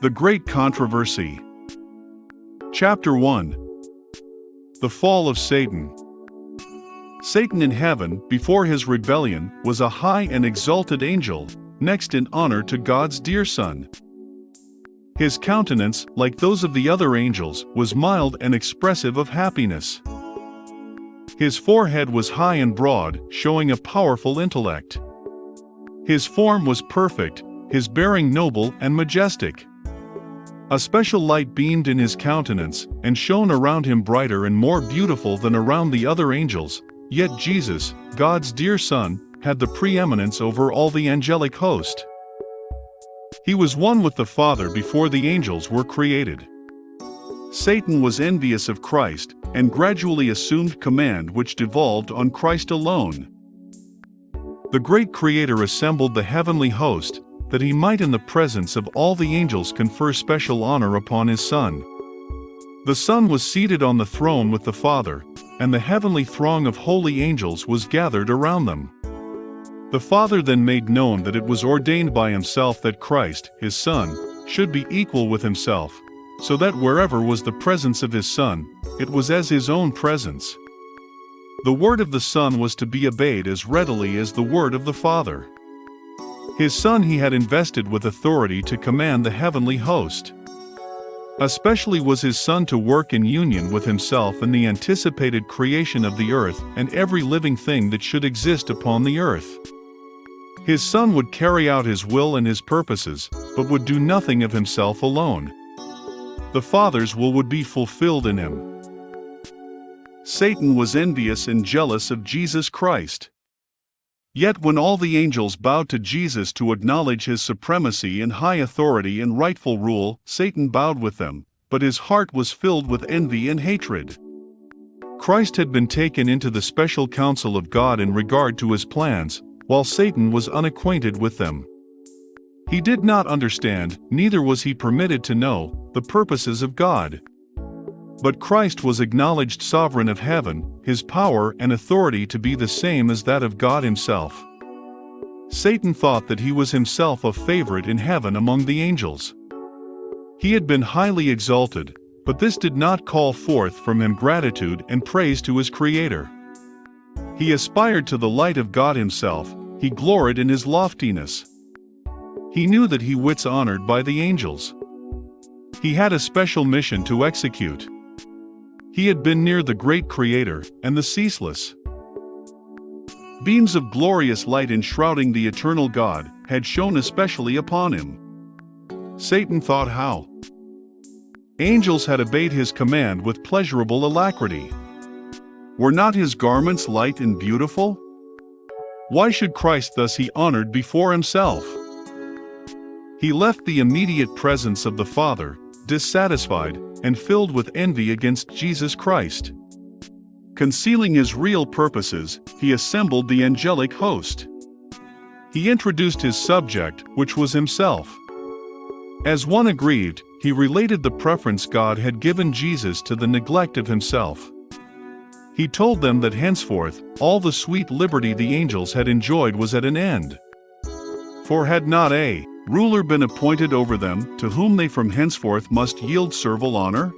The Great Controversy. Chapter 1. The Fall of Satan. Satan in heaven, before his rebellion, was a high and exalted angel, next in honor to God's dear Son. His countenance, like those of the other angels, was mild and expressive of happiness. His forehead was high and broad, showing a powerful intellect. His form was perfect, his bearing noble and majestic. A special light beamed in his countenance, and shone around him brighter and more beautiful than around the other angels, yet Jesus, God's dear Son, had the preeminence over all the angelic host. He was one with the Father before the angels were created. Satan was envious of Christ, and gradually assumed command which devolved on Christ alone. The great Creator assembled the heavenly host, that he might in the presence of all the angels confer special honor upon his Son. The Son was seated on the throne with the Father, and the heavenly throng of holy angels was gathered around them. The Father then made known that it was ordained by himself that Christ, his Son, should be equal with himself, so that wherever was the presence of his Son, it was as his own presence. The word of the Son was to be obeyed as readily as the word of the Father. His Son he had invested with authority to command the heavenly host. Especially was his Son to work in union with himself in the anticipated creation of the earth and every living thing that should exist upon the earth. His Son would carry out his will and his purposes, but would do nothing of himself alone. The Father's will would be fulfilled in him. Satan was envious and jealous of Jesus Christ. Yet when all the angels bowed to Jesus to acknowledge his supremacy and high authority and rightful rule, Satan bowed with them, but his heart was filled with envy and hatred. Christ had been taken into the special counsel of God in regard to his plans, while Satan was unacquainted with them. He did not understand, neither was he permitted to know, the purposes of God. But Christ was acknowledged sovereign of heaven, his power and authority to be the same as that of God himself. Satan thought that he was himself a favorite in heaven among the angels. He had been highly exalted, but this did not call forth from him gratitude and praise to his Creator. He aspired to the light of God himself, he gloried in his loftiness. He knew that he was honored by the angels. He had a special mission to execute. He had been near the great Creator, and the ceaseless beams of glorious light enshrouding the eternal God had shone especially upon him. Satan thought how angels had obeyed his command with pleasurable alacrity. Were not his garments light and beautiful? Why should Christ thus be honored before himself? He left the immediate presence of the Father, dissatisfied, and filled with envy against Jesus Christ. Concealing his real purposes, he assembled the angelic host. He introduced his subject, which was himself. As one aggrieved, he related the preference God had given Jesus to the neglect of himself. He told them that henceforth, all the sweet liberty the angels had enjoyed was at an end. For had not a ruler been appointed over them, to whom they from henceforth must yield servile honor?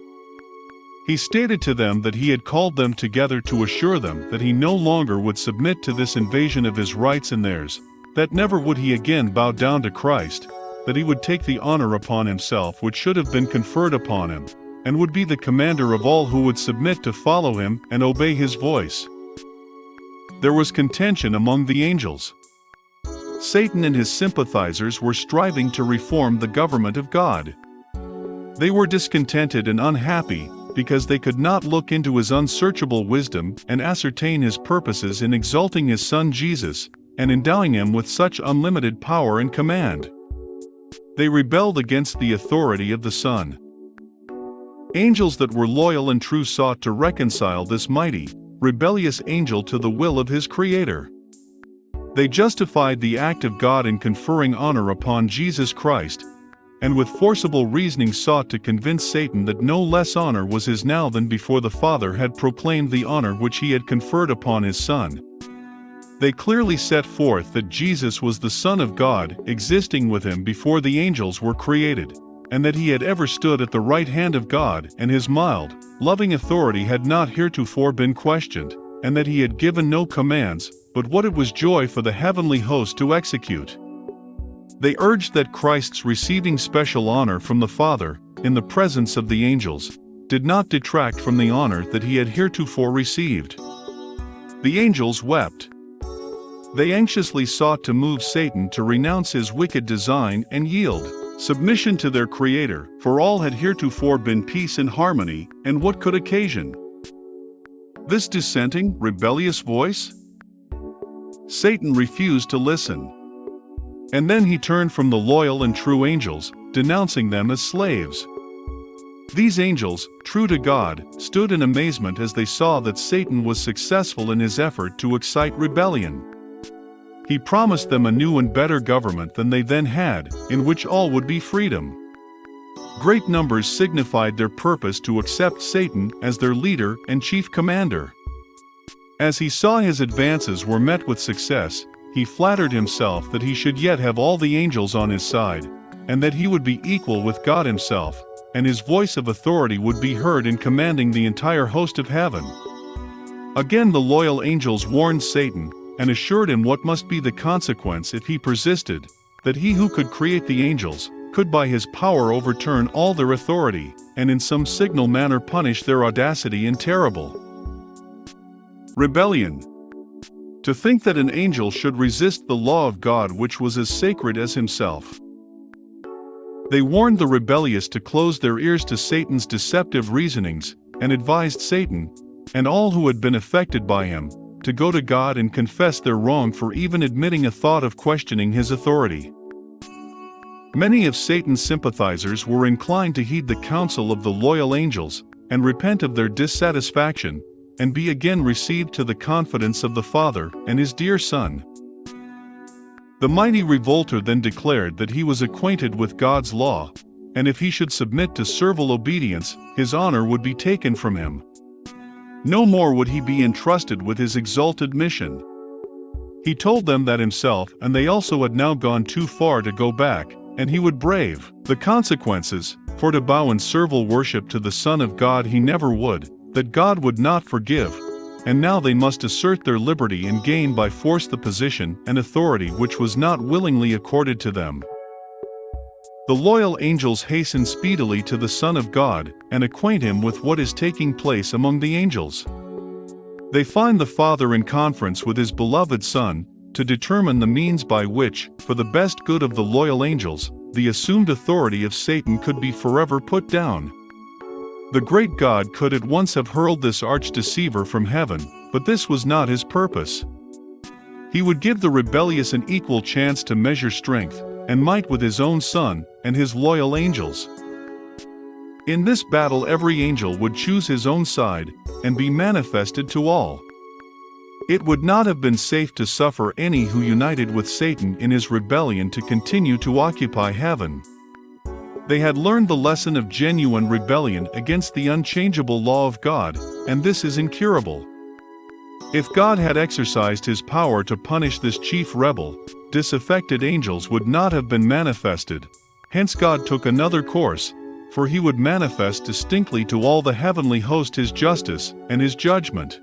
He stated to them that he had called them together to assure them that he no longer would submit to this invasion of his rights and theirs, that never would he again bow down to Christ, that he would take the honor upon himself which should have been conferred upon him, and would be the commander of all who would submit to follow him and obey his voice. There was contention among the angels. Satan and his sympathizers were striving to reform the government of God. They were discontented and unhappy because they could not look into his unsearchable wisdom and ascertain his purposes in exalting his Son Jesus and endowing him with such unlimited power and command. They rebelled against the authority of the Son. Angels that were loyal and true sought to reconcile this mighty, rebellious angel to the will of his Creator. They justified the act of God in conferring honor upon Jesus Christ, and with forcible reasoning sought to convince Satan that no less honor was his now than before the Father had proclaimed the honor which he had conferred upon his Son. They clearly set forth that Jesus was the Son of God, existing with him before the angels were created, and that he had ever stood at the right hand of God, and his mild, loving authority had not heretofore been questioned, and that he had given no commands, but what it was joy for the heavenly host to execute. They urged that Christ's receiving special honor from the Father, in the presence of the angels, did not detract from the honor that he had heretofore received. The angels wept. They anxiously sought to move Satan to renounce his wicked design and yield submission to their Creator, for all had heretofore been peace and harmony, and what could occasion this dissenting, rebellious voice? Satan refused to listen. And then he turned from the loyal and true angels, denouncing them as slaves. These angels, true to God, stood in amazement as they saw that Satan was successful in his effort to excite rebellion. He promised them a new and better government than they then had, in which all would be freedom. Great numbers signified their purpose to accept Satan as their leader and chief commander. As he saw his advances were met with success, he flattered himself that he should yet have all the angels on his side, and that he would be equal with God himself, and his voice of authority would be heard in commanding the entire host of heaven. Again the loyal angels warned Satan, and assured him what must be the consequence if he persisted, that he who could create the angels, could by his power overturn all their authority, and in some signal manner punish their audacity and terrible rebellion. To think that an angel should resist the law of God which was as sacred as himself. They warned the rebellious to close their ears to Satan's deceptive reasonings, and advised Satan, and all who had been affected by him, to go to God and confess their wrong for even admitting a thought of questioning his authority. Many of Satan's sympathizers were inclined to heed the counsel of the loyal angels, and repent of their dissatisfaction, and be again received to the confidence of the Father and his dear Son. The mighty revolter then declared that he was acquainted with God's law, and if he should submit to servile obedience, his honor would be taken from him. No more would he be entrusted with his exalted mission. He told them that himself and they also had now gone too far to go back, and he would brave the consequences, for to bow in servile worship to the Son of God he never would, that God would not forgive, and now they must assert their liberty and gain by force the position and authority which was not willingly accorded to them. The loyal angels hasten speedily to the Son of God, and acquaint him with what is taking place among the angels. They find the Father in conference with his beloved Son, to determine the means by which, for the best good of the loyal angels, the assumed authority of Satan could be forever put down. The great God could at once have hurled this arch-deceiver from heaven, but this was not his purpose. He would give the rebellious an equal chance to measure strength and might with his own Son and his loyal angels. In this battle every angel would choose his own side, and be manifested to all. It would not have been safe to suffer any who united with Satan in his rebellion to continue to occupy heaven. They had learned the lesson of genuine rebellion against the unchangeable law of God, and this is incurable. If God had exercised his power to punish this chief rebel, disaffected angels would not have been manifested. Hence God took another course, for he would manifest distinctly to all the heavenly host his justice and his judgment.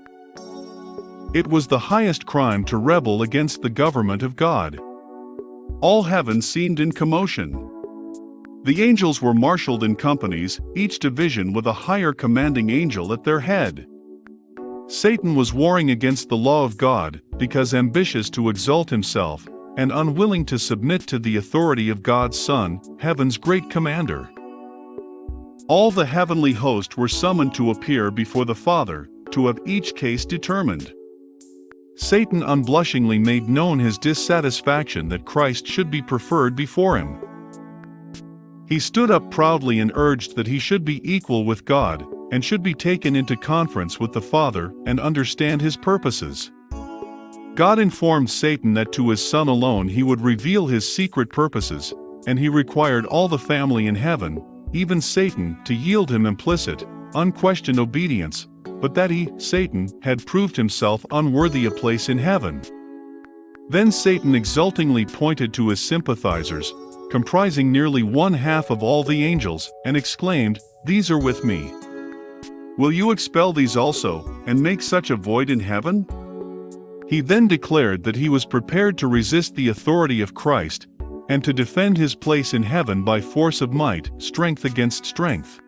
It was the highest crime to rebel against the government of God. All heaven seemed in commotion. The angels were marshaled in companies, each division with a higher commanding angel at their head. Satan was warring against the law of God, because ambitious to exalt himself, and unwilling to submit to the authority of God's Son, heaven's great commander. All the heavenly host were summoned to appear before the Father, to have each case determined. Satan unblushingly made known his dissatisfaction that Christ should be preferred before him. He stood up proudly and urged that he should be equal with God, and should be taken into conference with the Father and understand his purposes. God informed Satan that to his Son alone he would reveal his secret purposes, and he required all the family in heaven, even Satan, to yield him implicit, unquestioned obedience, but that he, Satan, had proved himself unworthy a place in heaven. Then Satan exultingly pointed to his sympathizers, comprising nearly 1/2 of all the angels, and exclaimed, "These are with me. Will you expel these also, and make such a void in heaven?" He then declared that he was prepared to resist the authority of Christ, and to defend his place in heaven by force of might, strength against strength.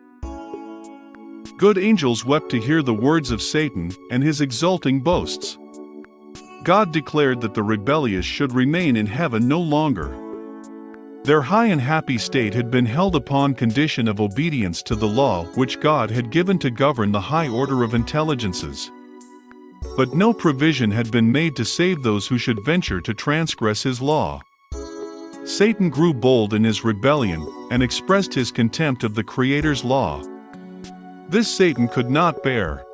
Good angels wept to hear the words of Satan and his exulting boasts. God declared that the rebellious should remain in heaven no longer. Their high and happy state had been held upon condition of obedience to the law which God had given to govern the high order of intelligences. But no provision had been made to save those who should venture to transgress his law. Satan grew bold in his rebellion and expressed his contempt of the Creator's law. This Satan could not bear.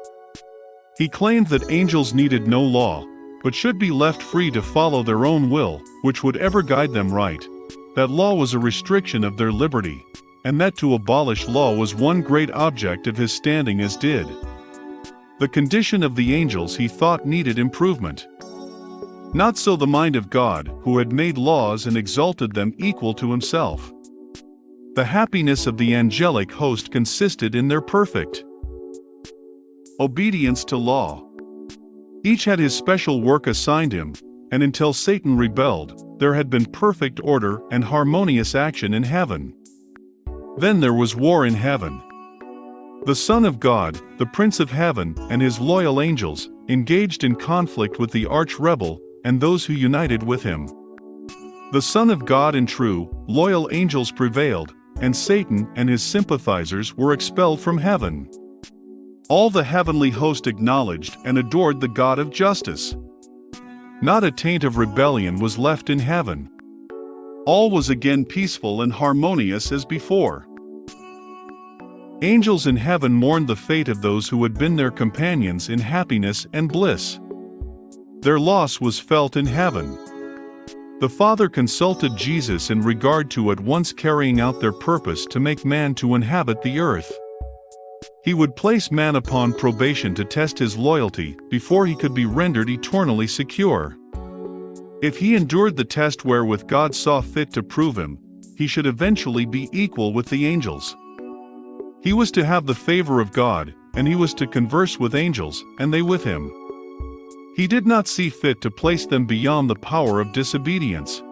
He claimed that angels needed no law, but should be left free to follow their own will, which would ever guide them right. That law was a restriction of their liberty, and that to abolish law was one great object of his standing as did. The condition of the angels he thought needed improvement. Not so the mind of God, who had made laws and exalted them equal to himself. The happiness of the angelic host consisted in their perfect obedience to law. Each had his special work assigned him, and until Satan rebelled, there had been perfect order and harmonious action in heaven. Then there was war in heaven. The Son of God, the Prince of Heaven, and his loyal angels, engaged in conflict with the arch-rebel and those who united with him. The Son of God and true, loyal angels prevailed, and Satan and his sympathizers were expelled from heaven. All the heavenly host acknowledged and adored the God of justice. Not a taint of rebellion was left in heaven. All was again peaceful and harmonious as before. Angels in heaven mourned the fate of those who had been their companions in happiness and bliss. Their loss was felt in heaven. The Father consulted Jesus in regard to at once carrying out their purpose to make man to inhabit the earth. He would place man upon probation to test his loyalty before he could be rendered eternally secure. If he endured the test wherewith God saw fit to prove him, he should eventually be equal with the angels. He was to have the favor of God, and he was to converse with angels, and they with him. He did not see fit to place them beyond the power of disobedience.